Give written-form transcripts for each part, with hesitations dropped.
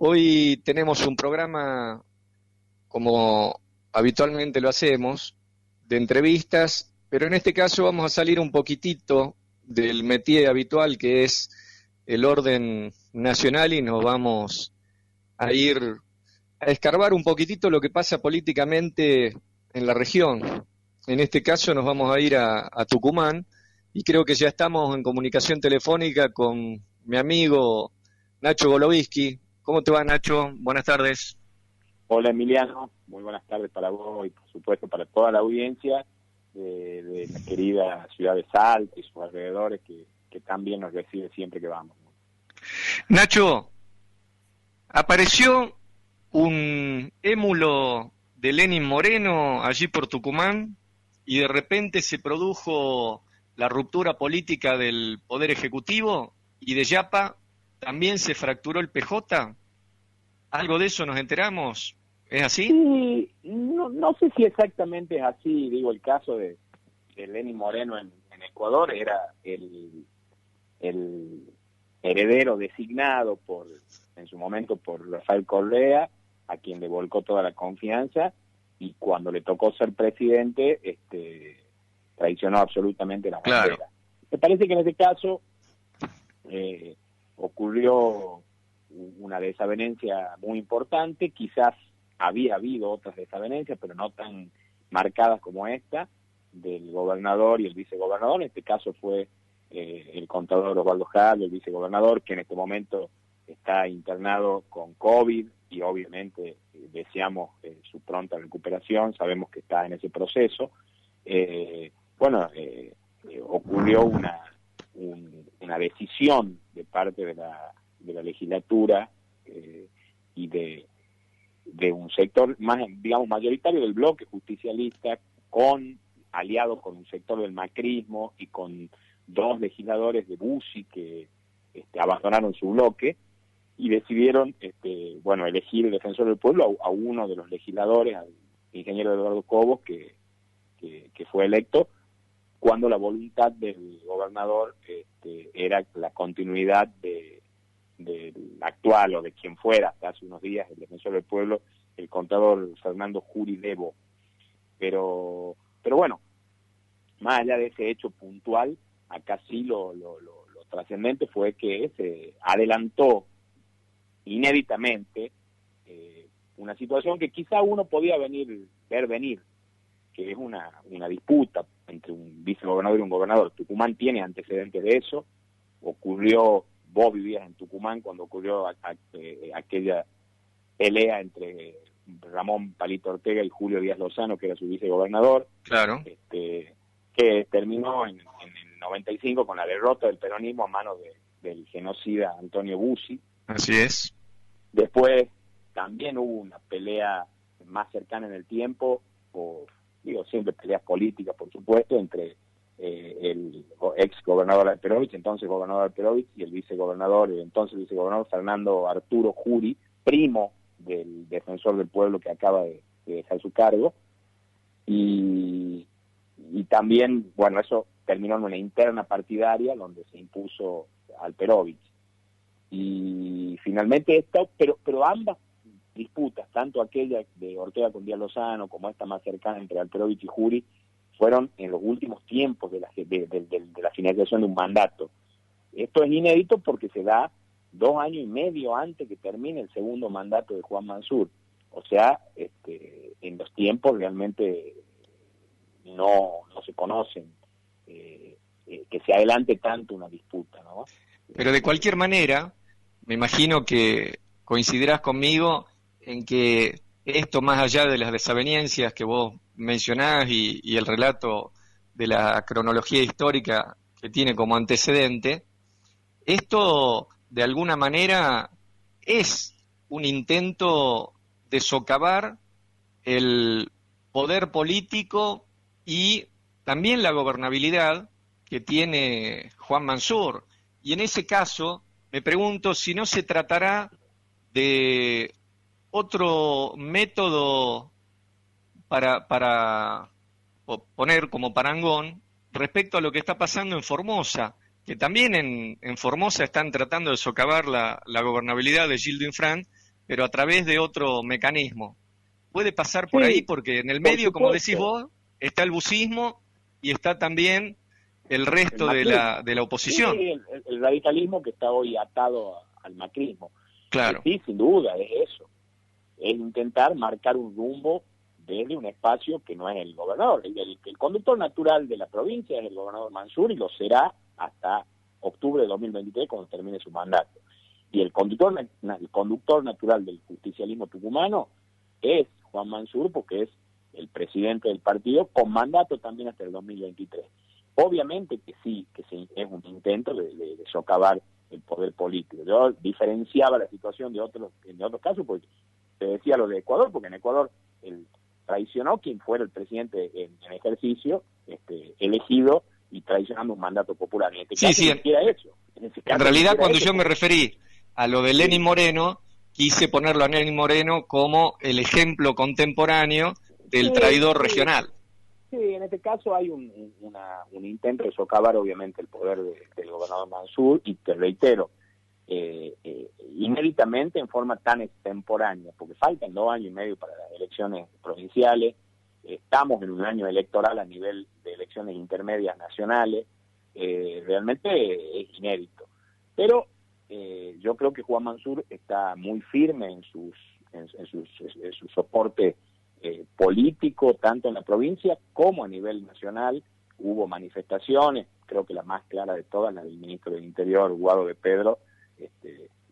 Hoy tenemos un programa, como habitualmente lo hacemos, de entrevistas, pero en este caso vamos a salir un poquitito del métier habitual que es el orden nacional y nos vamos a ir a escarbar un poquitito lo que pasa políticamente en la región. En este caso nos vamos a ir a Tucumán y creo que ya estamos en comunicación telefónica con mi amigo Nacho Goloviski. ¿Cómo te va, Nacho? Buenas tardes. Hola Emiliano, muy buenas tardes para vos y por supuesto para toda la audiencia de la querida ciudad de Salta y sus alrededores que tan bien nos recibe siempre que vamos. Nacho, apareció un émulo de Lenin Moreno allí por Tucumán y de repente se produjo la ruptura política del Poder Ejecutivo y de Yapa también se fracturó el PJ. ¿Algo de eso nos enteramos? ¿Es así? Sí, no sé si exactamente es así. Digo, el caso de Lenin Moreno en Ecuador era el heredero designado en su momento por Rafael Correa, a quien le volcó toda la confianza, y cuando le tocó ser presidente, traicionó absolutamente la bandera. Claro. Me parece que en este caso ocurrió una desavenencia muy importante. Quizás había habido otras desavenencias, pero no tan marcadas como esta, del gobernador y el vicegobernador. En este caso fue el contador Osvaldo Jal, el vicegobernador, que en este momento está internado con COVID y obviamente deseamos su pronta recuperación. Sabemos que está en ese proceso. Ocurrió una decisión de parte de la legislatura y de un sector más, digamos, mayoritario del bloque justicialista, aliado con un sector del macrismo y con dos legisladores de Bussi que abandonaron su bloque y decidieron elegir el defensor del pueblo a uno de los legisladores, al ingeniero Eduardo Cobos, que fue electo, cuando la voluntad del gobernador era la continuidad del actual o de quien fuera hasta hace unos días el defensor del pueblo, el contador Fernando Juri Debo. Pero bueno, más allá de ese hecho puntual, acá sí lo trascendente fue que se adelantó inéditamente una situación que quizá uno podía ver venir, que es una disputa entre un vicegobernador y un gobernador. Tucumán tiene antecedentes de eso. Vos vivías en Tucumán cuando ocurrió aquella pelea entre Ramón Palito Ortega y Julio Díaz Lozano, que era su vicegobernador. Claro. Que terminó en el 95 con la derrota del peronismo a manos del genocida Antonio Bussi. Así es. Después también hubo una pelea más cercana en el tiempo, siempre peleas políticas, por supuesto, entre el ex gobernador Alperovich, entonces gobernador Alperovich, y el entonces vicegobernador Fernando Arturo Juri, primo del defensor del pueblo que acaba de dejar su cargo. Y también, eso terminó en una interna partidaria donde se impuso Alperovich. Y finalmente pero ambas disputas, tanto aquella de Ortega con Díaz Lozano como esta más cercana entre Alperovich y Juri, fueron en los últimos tiempos de la finalización de un mandato. Esto es inédito porque se da 2 años y medio antes que termine el segundo mandato de Juan Mansur. O sea, en los tiempos realmente no se conocen que se adelante tanto una disputa, ¿no? Pero de cualquier manera, me imagino que coincidirás conmigo en que esto, más allá de las desavenencias que vos mencionás y el relato de la cronología histórica que tiene como antecedente, esto de alguna manera es un intento de socavar el poder político y también la gobernabilidad que tiene Juan Mansur. Y en ese caso, me pregunto si no se tratará de otro método para poner como parangón respecto a lo que está pasando en Formosa, que también en Formosa están tratando de socavar la gobernabilidad de Gildo Infran pero a través de otro mecanismo. ¿Puede pasar por ahí? Sí, Porque en el por medio, como decís supuesto, vos, está el bucismo y está también el el resto macrismo. de la Sí, oposición. el radicalismo que está hoy atado al macrismo. Claro. Sí, sin duda, es eso. Es intentar marcar un rumbo desde un espacio que no es el gobernador. El conductor natural de la provincia es el gobernador Mansur y lo será hasta octubre de 2023 cuando termine su mandato. Y el conductor natural del justicialismo tucumano es Juan Mansur porque es el presidente del partido con mandato también hasta el 2023. Obviamente que sí, es un intento de socavar el poder político. Yo diferenciaba la situación de otros casos porque te decía lo de Ecuador, porque en Ecuador el traicionó quien fuera el presidente en ejercicio, elegido y traicionando un mandato popular. En este Sí, caso sí, ni siquiera eso. En este en caso ni realidad siquiera cuando eso. yo me referí a lo de Lenín Sí, Moreno, quise ponerlo a Lenín Moreno como el ejemplo contemporáneo del sí, traidor sí. regional. Sí, en este caso hay un intento de socavar obviamente el poder del gobernador Mansur y te reitero, inéditamente en forma tan extemporánea, porque faltan 2 años y medio para las elecciones provinciales, estamos en un año electoral a nivel de elecciones intermedias nacionales, realmente es inédito. Pero yo creo que Juan Mansur está muy firme en su soporte político, tanto en la provincia como a nivel nacional. Hubo manifestaciones, creo que la más clara de todas, la del ministro del Interior, Guado de Pedro,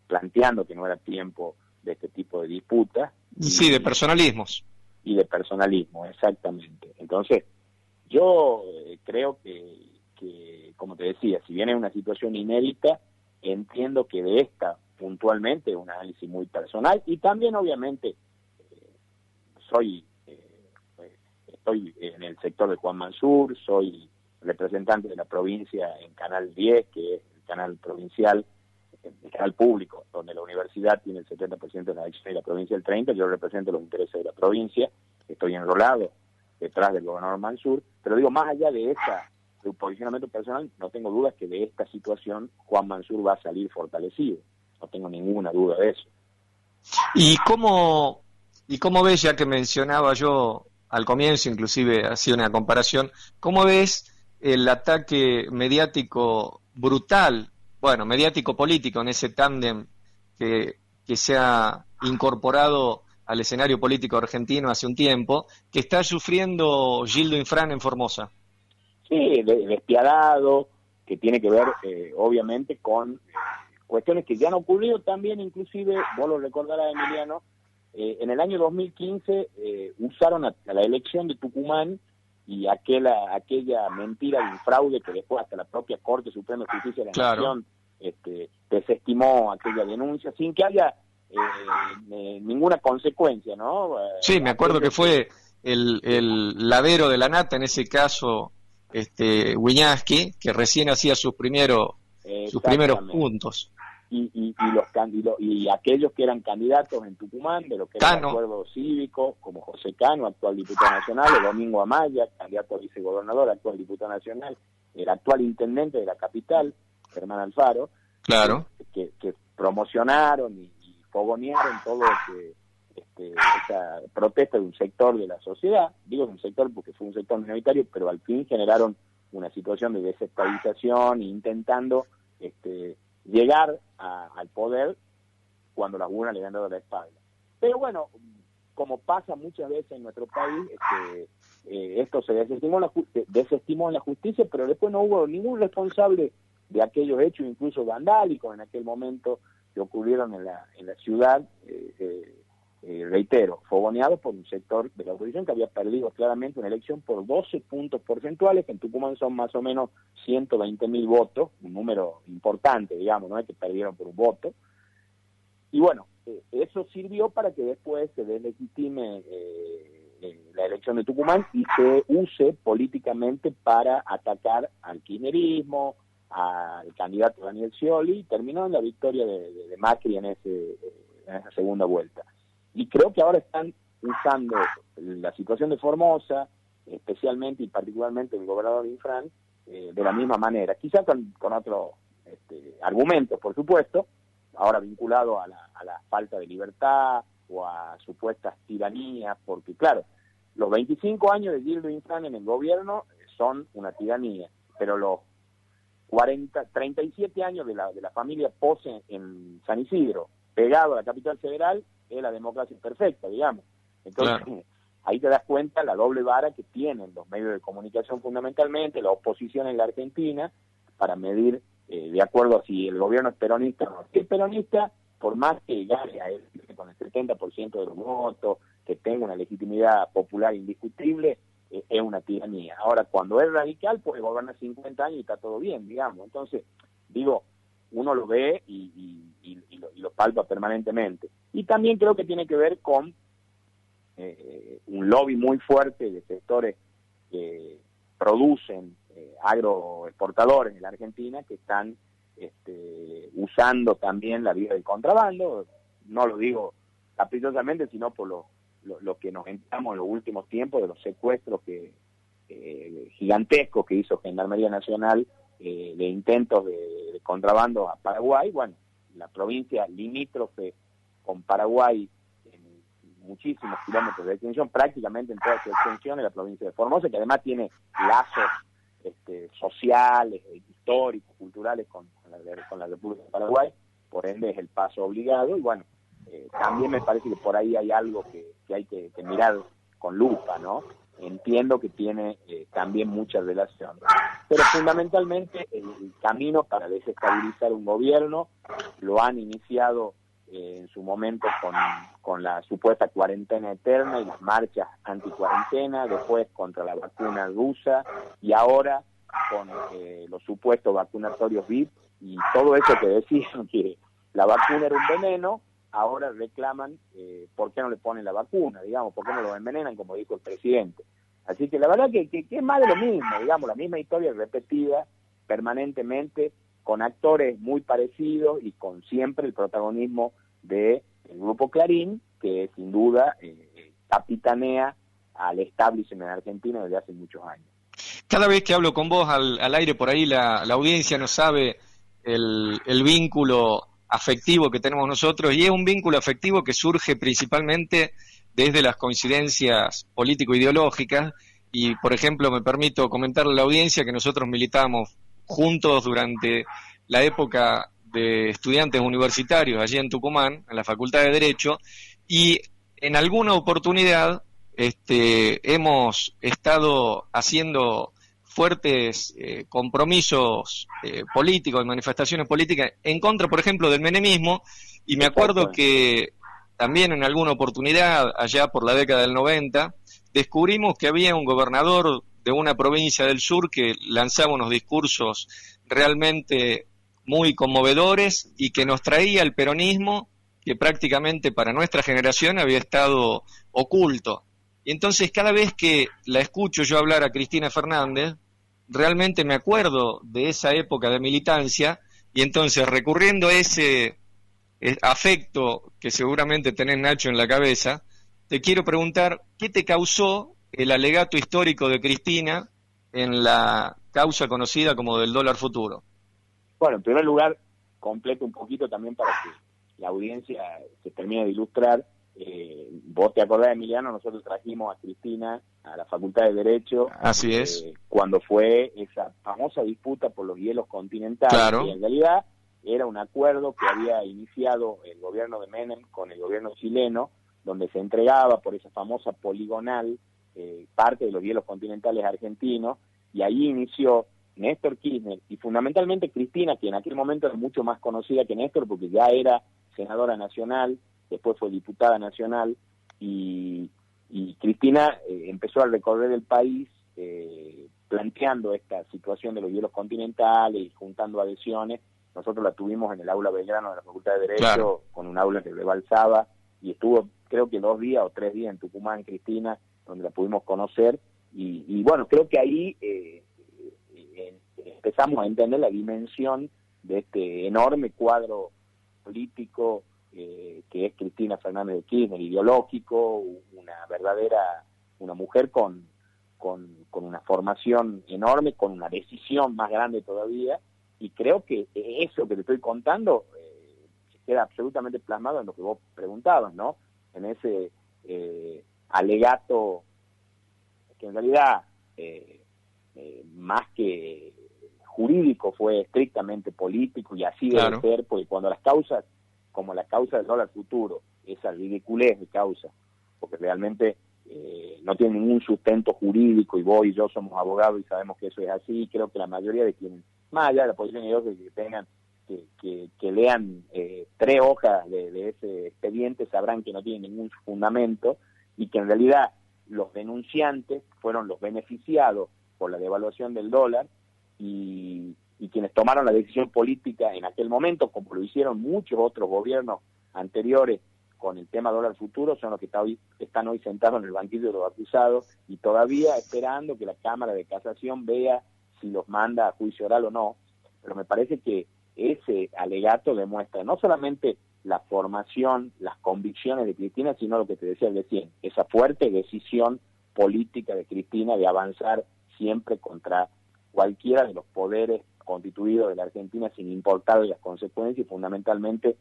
planteando que no era tiempo de este tipo de disputas Sí, de personalismos. y de personalismo, exactamente. Entonces, yo creo como te decía, si bien es una situación inédita, entiendo que de esta puntualmente un análisis muy personal y también obviamente soy estoy en el sector de Juan Mansur, soy representante de la provincia en Canal 10, que es el canal provincial, el canal público, donde la universidad tiene el 70% de la elección y la provincia el 30%, yo represento los intereses de la provincia, estoy enrolado detrás del gobernador Mansur, pero digo, más allá de un posicionamiento personal, no tengo dudas que de esta situación Juan Mansur va a salir fortalecido, no tengo ninguna duda de eso. ¿Y cómo ves, ya que mencionaba yo al comienzo, inclusive hacía una comparación, cómo ves el ataque mediático brutal, bueno, mediático político en ese tándem que se ha incorporado al escenario político argentino hace un tiempo, que está sufriendo Gildo Infran en Formosa? Sí, despiadado, que tiene que ver obviamente con cuestiones que ya han ocurrido también, inclusive, vos lo recordarás, Emiliano, en el año 2015 usaron a la elección de Tucumán y aquella mentira de un fraude que después hasta la propia Corte Suprema de Justicia de la Claro. Nación desestimó aquella denuncia sin que haya ninguna consecuencia, ¿no? Sí, me acuerdo que Aquello fue que el ladero de la nata, en ese caso, Wiñaski, que recién hacía sus primeros exactamente. puntos. Y aquellos que eran candidatos en Tucumán, de lo que era el Cano, acuerdo cívico, como José Cano, actual diputado nacional, el Domingo Amaya, candidato a vicegobernador, actual diputado nacional, el actual intendente de la capital, Germán Alfaro, que, claro. que promocionaron y fogonearon todo esa protesta de un sector de la sociedad, digo de un sector porque fue un sector minoritario, pero al fin generaron una situación de desestabilización intentando llegar al poder cuando las urnas le han dado la espalda. Pero bueno, como pasa muchas veces en nuestro país, esto se desestimó en la justicia, pero después no hubo ningún responsable de aquellos hechos, incluso vandálicos en aquel momento que ocurrieron en la ciudad, reitero, fogoneados por un sector de la oposición que había perdido claramente una elección por 12 puntos porcentuales, que en Tucumán son más o menos 120.000 votos, un número importante, digamos, no es que perdieron por un voto. Y bueno, eso sirvió para que después se deslegitime la elección de Tucumán y se use políticamente para atacar al kirchnerismo, al candidato Daniel Scioli, y terminó en la victoria de Macri en esa segunda vuelta. Y creo que ahora están usando la situación de Formosa, especialmente y particularmente el gobernador Infran, de la misma manera, quizás con otros argumentos, por supuesto, ahora vinculado a la falta de libertad o a supuestas tiranías, porque claro, los 25 años de Gildo Infran en el gobierno son una tiranía, pero los 37 años de la familia Pose en San Isidro, pegado a la capital federal, es la democracia perfecta, digamos. Entonces, claro, ahí te das cuenta la doble vara que tienen los medios de comunicación fundamentalmente, la oposición en la Argentina, para medir de acuerdo a si el gobierno es peronista o no. Si es peronista, por más que gane a él con el 70% de los votos, que tenga una legitimidad popular indiscutible, es una tiranía. Ahora, cuando es radical, puede gobernar 50 años y está todo bien, digamos. Entonces, digo, uno lo ve y lo palpa permanentemente. Y también creo que tiene que ver con un lobby muy fuerte de sectores que producen agroexportadores en la Argentina que están usando también la vía del contrabando. No lo digo caprichosamente, sino por lo que nos enteramos en los últimos tiempos de los secuestros gigantescos que hizo Gendarmería Nacional de intentos de contrabando a Paraguay. Bueno, la provincia limítrofe con Paraguay en muchísimos kilómetros de extensión, prácticamente en toda su extensión, es la provincia de Formosa, que además tiene lazos sociales, históricos, culturales con la República de Paraguay, por ende es el paso obligado. Y bueno, también me parece que por ahí hay algo que hay que mirar con lupa, ¿no? Entiendo que tiene también mucha relación, pero fundamentalmente el camino para desestabilizar un gobierno lo han iniciado en su momento con la supuesta cuarentena eterna y las marchas anticuarentena, después contra la vacuna rusa y ahora con los supuestos vacunatorios VIP y todo eso que decían que la vacuna era un veneno. Ahora reclaman por qué no le ponen la vacuna, digamos, por qué no lo envenenan, como dijo el presidente. Así que la verdad que es más de lo mismo, digamos, la misma historia repetida permanentemente, con actores muy parecidos y con siempre el protagonismo del Grupo Clarín, que sin duda capitanea al establishment argentino desde hace muchos años. Cada vez que hablo con vos al aire por ahí, la audiencia no sabe el vínculo afectivo que tenemos nosotros, y es un vínculo afectivo que surge principalmente desde las coincidencias político-ideológicas. Y, por ejemplo, me permito comentarle a la audiencia que nosotros militamos juntos durante la época de estudiantes universitarios allí en Tucumán, en la Facultad de Derecho, y en alguna oportunidad hemos estado haciendo fuertes compromisos políticos y manifestaciones políticas en contra, por ejemplo, del menemismo, y me acuerdo que también en alguna oportunidad, allá por la década del 90, descubrimos que había un gobernador de una provincia del sur que lanzaba unos discursos realmente muy conmovedores y que nos traía el peronismo que prácticamente para nuestra generación había estado oculto. Y entonces cada vez que la escucho yo hablar a Cristina Fernández, realmente me acuerdo de esa época de militancia, y entonces recurriendo a ese afecto que seguramente tenés, Nacho, en la cabeza, te quiero preguntar, ¿qué te causó el alegato histórico de Cristina en la causa conocida como del dólar futuro? Bueno, en primer lugar, completo un poquito también para que la audiencia se termine de ilustrar. Vos te acordás, Emiliano, nosotros trajimos a Cristina a la Facultad de Derecho. Así es. Cuando fue esa famosa disputa por los hielos continentales, claro, que en realidad era un acuerdo que había iniciado el gobierno de Menem con el gobierno chileno, donde se entregaba por esa famosa poligonal parte de los hielos continentales argentinos, y ahí inició Néstor Kirchner y fundamentalmente Cristina, que en aquel momento era mucho más conocida que Néstor porque ya era senadora nacional, después fue diputada nacional, y Cristina empezó a recorrer el país planteando esta situación de los hielos continentales y juntando adhesiones. Nosotros la tuvimos en el aula Belgrano de la Facultad de Derecho, claro, con un aula que rebalsaba, y estuvo creo que 2 días o 3 días en Tucumán, Cristina, donde la pudimos conocer, y bueno, creo que ahí empezamos a entender la dimensión de este enorme cuadro político que es Cristina Fernández de Kirchner, ideológico, una mujer con una formación enorme, con una decisión más grande todavía, y creo que eso que te estoy contando queda absolutamente plasmado en lo que vos preguntabas, ¿no? En ese alegato que en realidad más que jurídico fue estrictamente político, y así debe ser, porque cuando las causas, como la causa del dólar futuro, esa ridiculez de causa, porque realmente no tiene ningún sustento jurídico, y vos y yo somos abogados y sabemos que eso es así, y creo que la mayoría de quienes, más allá de la posición de ellos, que tengan que lean 3 hojas de ese expediente, sabrán que no tiene ningún fundamento, y que en realidad los denunciantes fueron los beneficiados por la devaluación del dólar, y quienes tomaron la decisión política en aquel momento, como lo hicieron muchos otros gobiernos anteriores con el tema dólar futuro, son los que están hoy sentados en el banquillo de los acusados y todavía esperando que la Cámara de Casación vea si los manda a juicio oral o no. Pero me parece que ese alegato demuestra no solamente la formación, las convicciones de Cristina, sino lo que te decía recién, esa fuerte decisión política de Cristina de avanzar siempre contra cualquiera de los poderes constituidos de la Argentina, sin importar las consecuencias, y fundamentalmente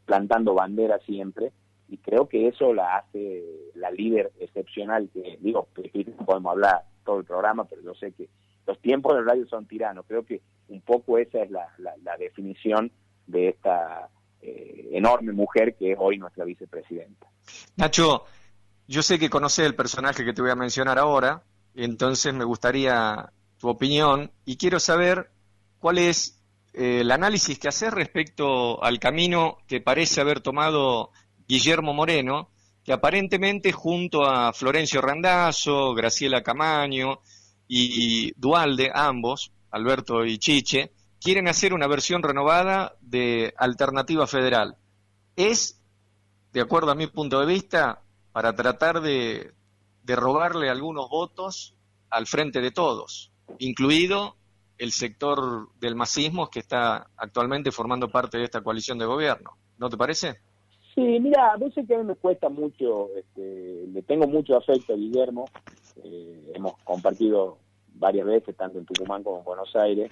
plantando bandera siempre, y creo que eso la hace la líder excepcional, que digo, que podemos hablar todo el programa, pero yo sé que los tiempos del radio son tiranos. Creo que un poco esa es la definición de esta enorme mujer que es hoy nuestra vicepresidenta. Nacho, yo sé que conoces el personaje que te voy a mencionar ahora, entonces me gustaría tu opinión, y quiero saber cuál es el análisis que haces respecto al camino que parece haber tomado Guillermo Moreno, que aparentemente junto a Florencio Randazzo, Graciela Camaño y Duhalde, ambos, Alberto y Chiche, quieren hacer una versión renovada de Alternativa Federal. Es, de acuerdo a mi punto de vista, para tratar de robarle algunos votos al Frente de Todos, incluido el sector del masismo que está actualmente formando parte de esta coalición de gobierno. ¿No te parece? Sí, mira, a veces que a mí me cuesta mucho, le tengo mucho afecto a Guillermo, hemos compartido varias veces, tanto en Tucumán como en Buenos Aires,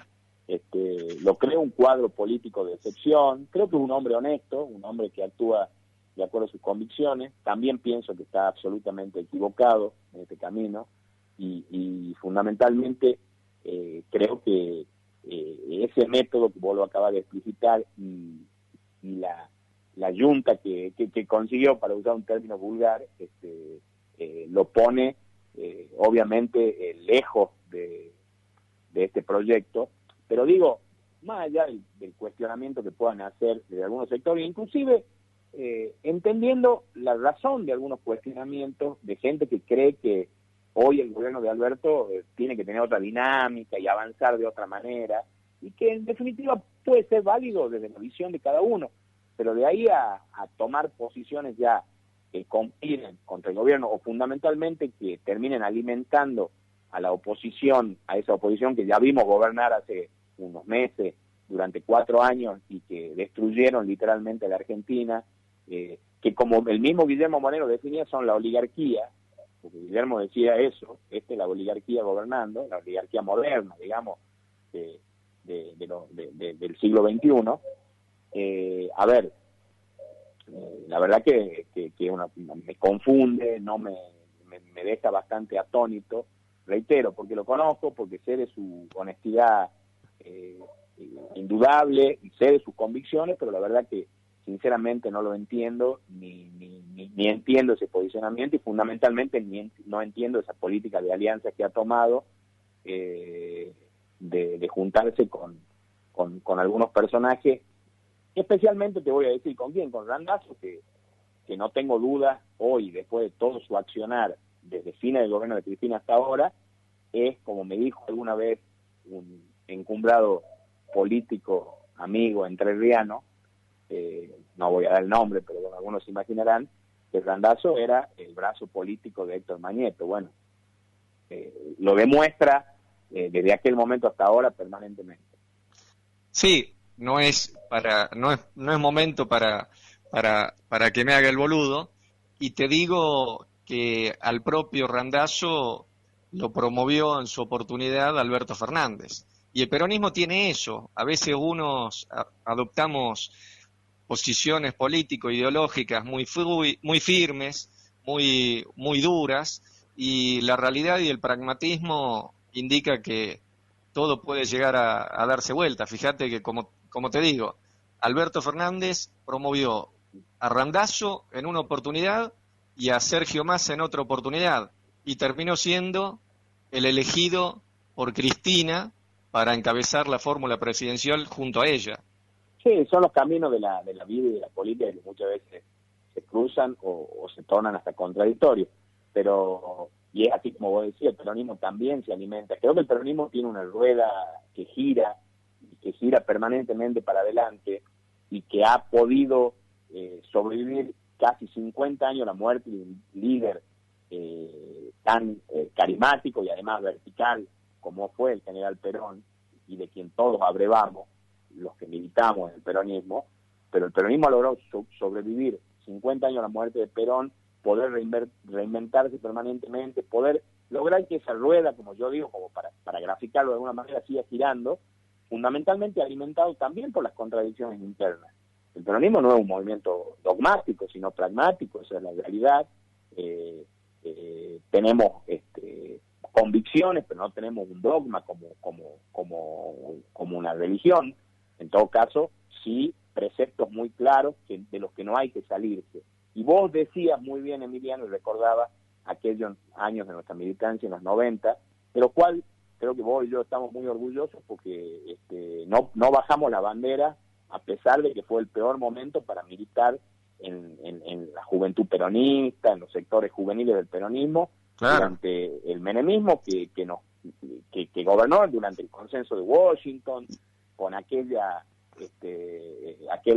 lo creo un cuadro político de excepción, creo que es un hombre honesto, un hombre que actúa de acuerdo a sus convicciones, también pienso que está absolutamente equivocado en este camino, y fundamentalmente creo que ese método que vos lo acabas de explicitar, y la yunta que consiguió, para usar un término vulgar, lo pone obviamente lejos de este proyecto, pero digo, más allá del cuestionamiento que puedan hacer de algunos sectores, inclusive entendiendo la razón de algunos cuestionamientos de gente que cree que hoy el gobierno de Alberto tiene que tener otra dinámica y avanzar de otra manera, y que en definitiva puede ser válido desde la visión de cada uno, pero de ahí a tomar posiciones ya que compiten contra el gobierno, o fundamentalmente que terminen alimentando a la oposición, a esa oposición que ya vimos gobernar hace unos meses, durante 4 años, y que destruyeron literalmente a la Argentina, que como el mismo Guillermo Moreno definía, son la oligarquía, porque Guillermo decía eso, la oligarquía gobernando, la oligarquía moderna, digamos, del siglo XXI. A ver, la verdad que me confunde, no me deja bastante atónito, reitero, porque lo conozco, porque sé de su honestidad indudable, y sé de sus convicciones, pero la verdad que sinceramente no lo entiendo, ni entiendo ese posicionamiento, y fundamentalmente no entiendo esa política de alianza que ha tomado, de juntarse con algunos personajes, especialmente te voy a decir con quién, con Randazzo, que no tengo dudas hoy, después de todo su accionar desde fines del gobierno de Cristina hasta ahora, es, como me dijo alguna vez un encumbrado político amigo entrerriano, no voy a dar el nombre, pero bueno, algunos se imaginarán, que Randazzo era el brazo político de Héctor Mañeto. Bueno, lo demuestra desde aquel momento hasta ahora permanentemente. Sí, no es momento para que me haga el boludo, y te digo que al propio Randazzo lo promovió en su oportunidad Alberto Fernández. Y el peronismo tiene eso. A veces unos adoptamos posiciones político-ideológicas muy firmes, muy duras, y la realidad y el pragmatismo indica que todo puede llegar a darse vuelta. Fíjate que, como te digo, Alberto Fernández promovió a Randazzo en una oportunidad y a Sergio Massa en otra oportunidad, y terminó siendo el elegido por Cristina para encabezar la fórmula presidencial junto a ella. Sí, son los caminos de la vida y de la política que muchas veces se cruzan o se tornan hasta contradictorios. Pero, y es así como vos decías, el peronismo también se alimenta. Creo que el peronismo tiene una rueda que gira permanentemente para adelante y que ha podido sobrevivir casi 50 años a la muerte de un líder tan carismático y además vertical como fue el general Perón, y de quien todos abrevamos los que militamos en el peronismo. Pero el peronismo ha logrado sobrevivir 50 años a la muerte de Perón, poder reinventarse permanentemente, poder lograr que esa rueda, como yo digo, como para graficarlo de alguna manera, siga girando, fundamentalmente alimentado también por las contradicciones internas. El peronismo no es un movimiento dogmático, sino pragmático, esa es la realidad. Tenemos convicciones, pero no tenemos un dogma como una religión. En todo caso, sí preceptos muy claros de los que no hay que salirse. Y vos decías muy bien, Emiliano, y recordaba aquellos años de nuestra militancia en los 90, de lo cual creo que vos y yo estamos muy orgullosos porque no bajamos la bandera, a pesar de que fue el peor momento para militar en la juventud peronista, en los sectores juveniles del peronismo, claro, durante el menemismo que gobernó, durante el consenso de Washington, con aquel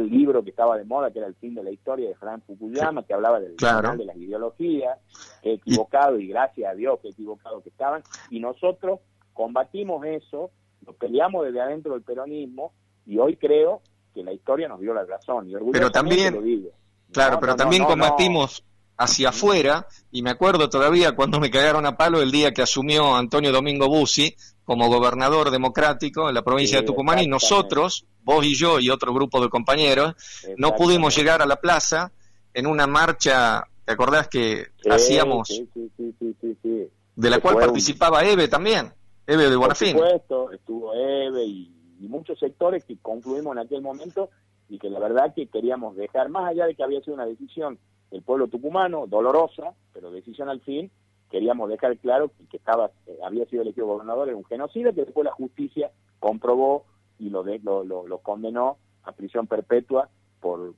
libro que estaba de moda, que era El fin de la historia, de Frank Fukuyama, que hablaba del final de las ideologías, que equivocado, y gracias a Dios que equivocado que estaban, y nosotros combatimos eso, lo peleamos desde adentro del peronismo, y hoy creo que la historia nos dio la razón, y orgullosamente lo digo. Claro, pero también combatimos hacia afuera, y me acuerdo todavía cuando me cagaron a palo el día que asumió Antonio Domingo Bussi como gobernador democrático en la provincia de Tucumán, y nosotros, vos y yo y otro grupo de compañeros, no pudimos llegar a la plaza en una marcha, ¿te acordás que hacíamos? Sí. De la cual participaba Eve también, Eve de Bonafini. Por supuesto, estuvo Eve y muchos sectores que concluimos en aquel momento, y que la verdad que queríamos dejar, más allá de que había sido una decisión del pueblo tucumano, dolorosa, pero decisión al fin, queríamos dejar claro que había sido elegido gobernador, era un genocida, que después la justicia comprobó y lo condenó a prisión perpetua por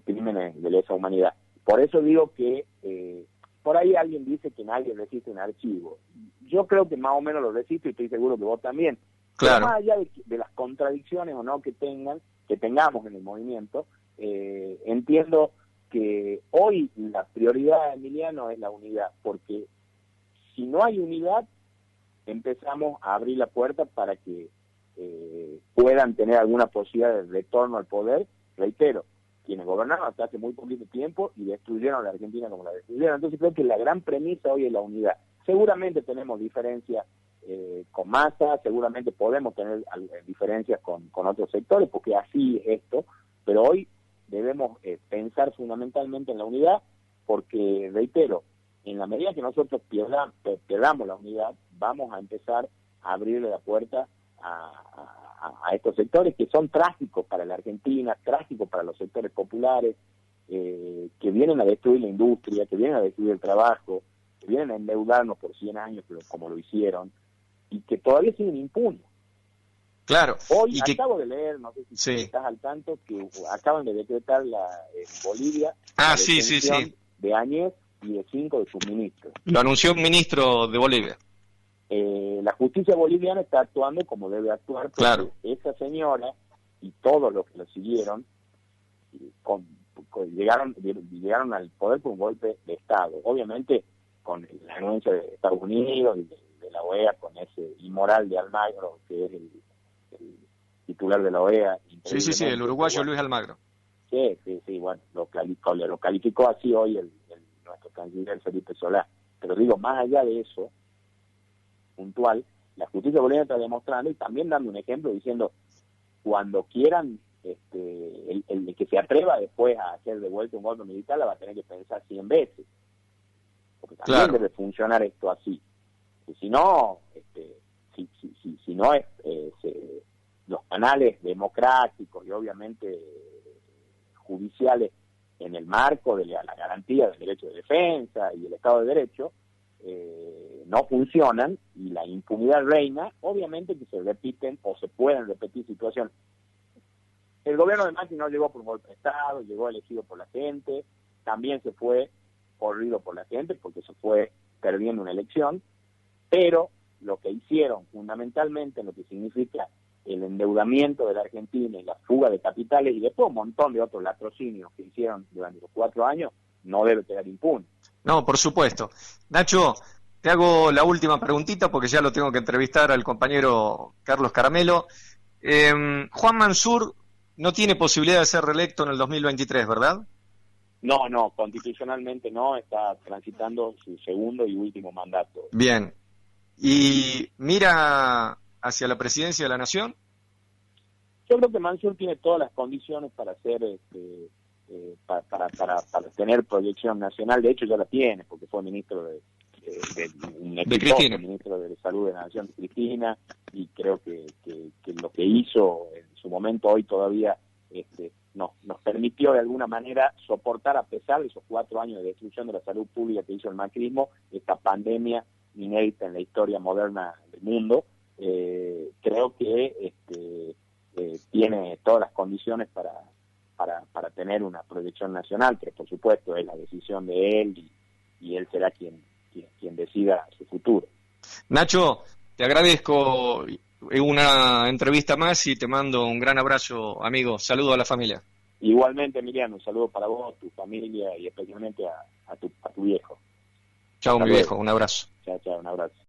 crímenes de lesa humanidad. Por eso digo que por ahí alguien dice que nadie resiste un archivo. Yo creo que más o menos lo resisto, y estoy seguro que vos también. Claro. Pero más allá de las contradicciones o no que tengamos en el movimiento, entiendo que hoy la prioridad, Emiliano, es la unidad, porque si no hay unidad, empezamos a abrir la puerta para que puedan tener alguna posibilidad de retorno al poder, reitero, quienes gobernaron hasta hace muy poquito tiempo y destruyeron a la Argentina como la destruyeron. Entonces creo que la gran premisa hoy es la unidad. Seguramente tenemos diferencias con Massa, seguramente podemos tener diferencias con otros sectores, porque así es esto, pero hoy debemos pensar fundamentalmente en la unidad, porque, reitero, en la medida que nosotros perdamos la unidad, vamos a empezar a abrirle la puerta a estos sectores que son trágicos para la Argentina, trágicos para los sectores populares, que vienen a destruir la industria, que vienen a destruir el trabajo, que vienen a endeudarnos por 100 años, como lo hicieron, y que todavía siguen impunes. Claro. Hoy acabo de leer, no sé si estás al tanto, que acaban de decretar en Bolivia la detención de Áñez y de 5 de sus ministros. Lo anunció un ministro de Bolivia. La justicia boliviana está actuando como debe actuar, porque esa señora y todos los que lo siguieron llegaron al poder por un golpe de Estado. Obviamente con la anuencia de Estados Unidos y de la OEA, con ese inmoral de Almagro, que es el titular de la OEA. Sí, el uruguayo Luis Almagro. Sí, bueno, lo calificó así hoy nuestro canciller Felipe Solá. Pero digo, más allá de eso, puntual, la justicia boliviana está demostrando y también dando un ejemplo diciendo, cuando quieran el que se atreva después a hacer de vuelta un golpe militar la va a tener que pensar 100 veces, porque también debe funcionar esto así. Y si no, si no es los canales democráticos y obviamente judiciales en el marco de la garantía del derecho de defensa y el Estado de Derecho no funcionan y la impunidad reina, obviamente que se repiten o se pueden repetir situaciones. El gobierno de Macri no llegó por un golpe de Estado, llegó elegido por la gente, también se fue corrido por la gente porque se fue perdiendo una elección, pero lo que hicieron fundamentalmente, lo que significa el endeudamiento de la Argentina y la fuga de capitales y después un montón de otros latrocinios que hicieron durante los 4 años, no debe quedar impune. No, por supuesto. Nacho, te hago la última preguntita porque ya lo tengo que entrevistar al compañero Carlos Caramelo. Juan Mansur no tiene posibilidad de ser reelecto en el 2023, ¿verdad? No, constitucionalmente no, está transitando su segundo y último mandato. Bien. ¿Y mira hacia la presidencia de la Nación? Yo creo que Mansur tiene todas las condiciones para ser para tener proyección nacional. De hecho ya la tiene porque fue ministro de Cristina, ministro de Salud de la Nación de Cristina, y creo que lo que hizo en su momento hoy todavía nos permitió de alguna manera soportar, a pesar de esos 4 años de destrucción de la salud pública que hizo el macrismo, esta pandemia inédita en la historia moderna del mundo. Creo que tiene todas las condiciones para tener una proyección nacional, pero por supuesto es la decisión de él y él será quien decida su futuro. Nacho, te agradezco una entrevista más y te mando un gran abrazo, amigo. Saludo a la familia. Igualmente, Emiliano, un saludo para vos, tu familia y especialmente a tu viejo. Chao, mi viejo, un abrazo. Chao, un abrazo.